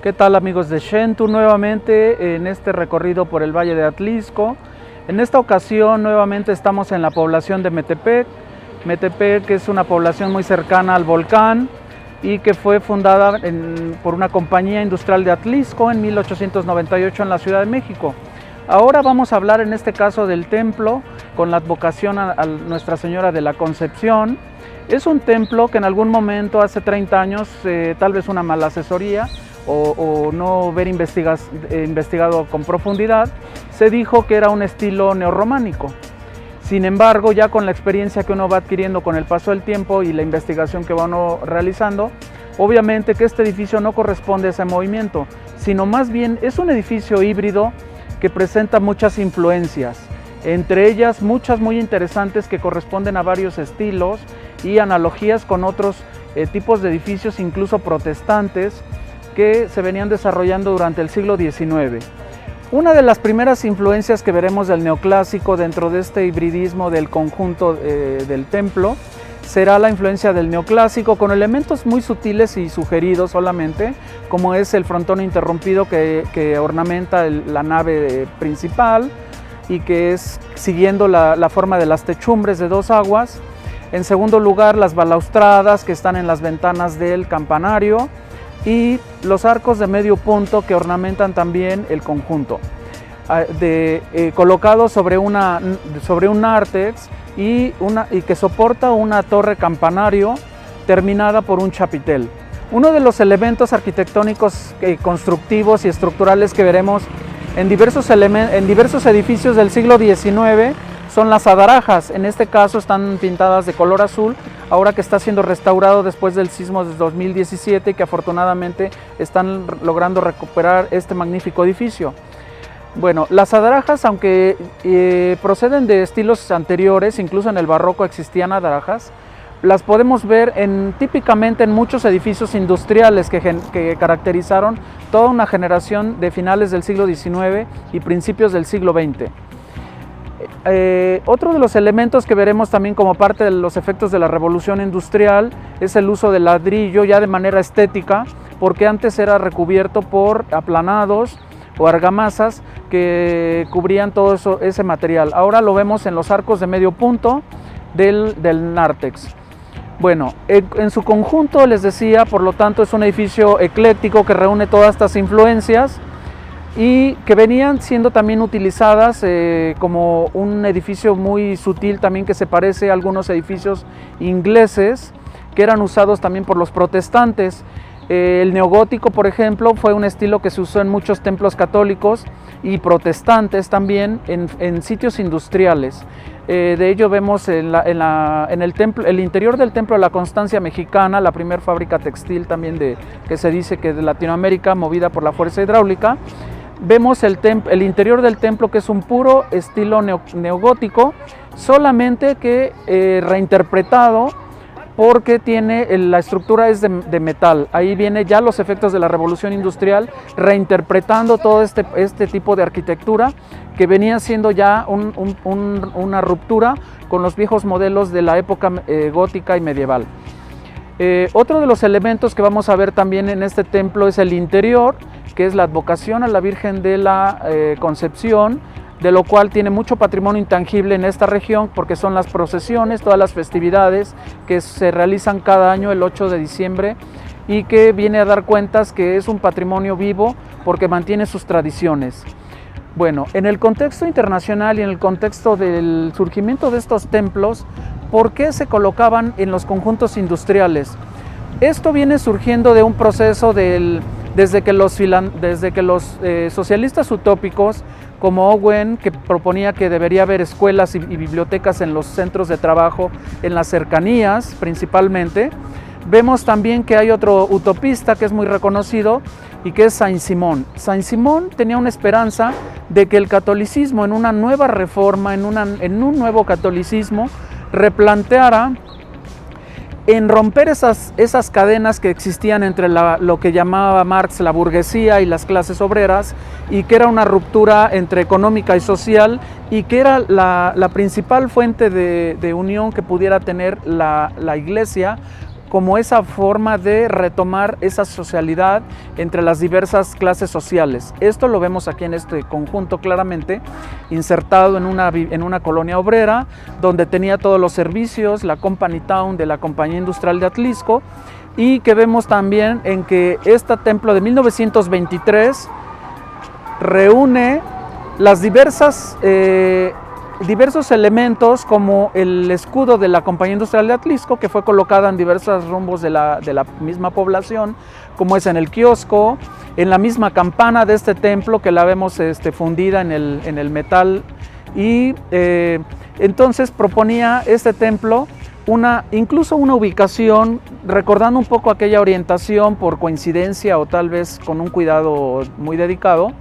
¿Qué tal, amigos de Xentu? Nuevamente en este recorrido por el Valle de Atlisco. En esta ocasión nuevamente estamos en la población de Metepec. Metepec es una población muy cercana al volcán y que fue fundada por una compañía industrial de Atlisco en 1898 en la Ciudad de México. Ahora vamos a hablar en este caso del templo con la advocación a Nuestra Señora de la Concepción. Es un templo que en algún momento, hace 30 años, tal vez una mala asesoría o no haber investigado con profundidad, se dijo que era un estilo neorrománico. Sin embargo, ya con la experiencia que uno va adquiriendo con el paso del tiempo y la investigación que va uno realizando, obviamente que este edificio no corresponde a ese movimiento, sino más bien es un edificio híbrido que presenta muchas influencias, entre ellas muchas muy interesantes que corresponden a varios estilos y analogías con otros tipos de edificios, incluso protestantes, que se venían desarrollando durante el siglo XIX. Una de las primeras influencias que veremos del neoclásico dentro de este hibridismo del conjunto del templo será la influencia del neoclásico con elementos muy sutiles y sugeridos solamente, como es el frontón interrumpido que ornamenta la nave principal y que es siguiendo la forma de las techumbres de dos aguas. En segundo lugar, las balaustradas que están en las ventanas del campanario y los arcos de medio punto que ornamentan también el conjunto, colocados sobre un nártex y que soporta una torre campanario terminada por un chapitel. Uno de los elementos arquitectónicos constructivos y estructurales que veremos en diversos edificios del siglo XIX son las adarajas. En este caso están pintadas de color azul, ahora que está siendo restaurado después del sismo de 2017 y que afortunadamente están logrando recuperar este magnífico edificio. Bueno, las adarajas, aunque proceden de estilos anteriores, incluso en el barroco existían adarajas, las podemos ver típicamente en muchos edificios industriales que caracterizaron toda una generación de finales del siglo XIX y principios del siglo XX. Otro de los elementos que veremos también como parte de los efectos de la revolución industrial es el uso del ladrillo ya de manera estética, porque antes era recubierto por aplanados o argamasas que cubrían todo ese material. Ahora lo vemos en los arcos de medio punto del nártex. Bueno, en su conjunto, les decía, por lo tanto es un edificio ecléctico que reúne todas estas influencias y que venían siendo también utilizadas como un edificio muy sutil también que se parece a algunos edificios ingleses que eran usados también por los protestantes. El neogótico, por ejemplo, fue un estilo que se usó en muchos templos católicos y protestantes también en sitios industriales. De ello vemos en el interior del Templo de la Constancia Mexicana, la primera fábrica textil también que se dice que de Latinoamérica, movida por la fuerza hidráulica. Vemos el interior del templo, que es un puro estilo neogótico, solamente que reinterpretado, porque la estructura es de metal. Ahí viene ya los efectos de la revolución industrial, reinterpretando todo este tipo de arquitectura que venía siendo ya una ruptura con los viejos modelos de la época gótica y medieval. Otro de los elementos que vamos a ver también en este templo es el interior, que es la advocación a la Virgen de la Concepción, de lo cual tiene mucho patrimonio intangible en esta región, porque son las procesiones, todas las festividades que se realizan cada año el 8 de diciembre y que viene a dar cuentas que es un patrimonio vivo porque mantiene sus tradiciones. Bueno, en el contexto internacional y en el contexto del surgimiento de estos templos, ¿por qué se colocaban en los conjuntos industriales? Esto viene surgiendo de un proceso desde que los socialistas utópicos como Owen, que proponía que debería haber escuelas y bibliotecas en los centros de trabajo, en las cercanías principalmente. Vemos también que hay otro utopista que es muy reconocido y que es Saint-Simon. Saint-Simon tenía una esperanza de que el catolicismo, en una nueva reforma, en un nuevo catolicismo, replanteara en romper esas cadenas que existían entre lo que llamaba Marx la burguesía y las clases obreras, y que era una ruptura entre económica y social, y que era la principal fuente de unión que pudiera tener la iglesia como esa forma de retomar esa socialidad entre las diversas clases sociales. Esto lo vemos aquí en este conjunto claramente insertado en una colonia obrera donde tenía todos los servicios, la Company Town de la Compañía Industrial de Atlisco, y que vemos también en que este templo de 1923 reúne las diversos elementos como el escudo de la Compañía Industrial de Atlisco, que fue colocada en diversos rumbos de la misma población, como es en el kiosco, en la misma campana de este templo que la vemos fundida en el metal, y entonces proponía este templo incluso una ubicación, recordando un poco aquella orientación por coincidencia o tal vez con un cuidado muy dedicado,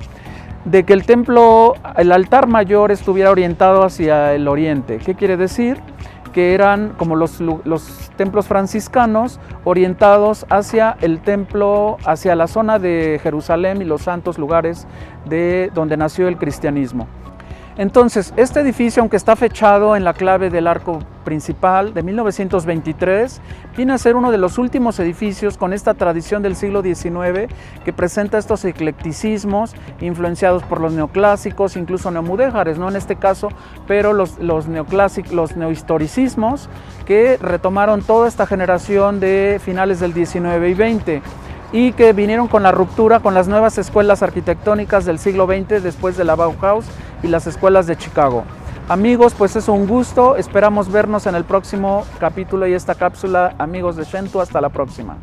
de que el templo, el altar mayor estuviera orientado hacia el oriente. ¿Qué quiere decir? Que eran como los templos franciscanos orientados hacia el templo, hacia la zona de Jerusalén y los santos lugares de donde nació el cristianismo. Entonces, este edificio, aunque está fechado en la clave del arco principal de 1923, viene a ser uno de los últimos edificios con esta tradición del siglo XIX que presenta estos eclecticismos influenciados por los neoclásicos, incluso neomudéjares, no en este caso, pero los neohistoricismos que retomaron toda esta generación de finales del XIX y XX, y que vinieron con la ruptura con las nuevas escuelas arquitectónicas del siglo XX después de la Bauhaus y las escuelas de Chicago. Amigos, pues es un gusto, esperamos vernos en el próximo capítulo y esta cápsula. Amigos de Shentu, hasta la próxima.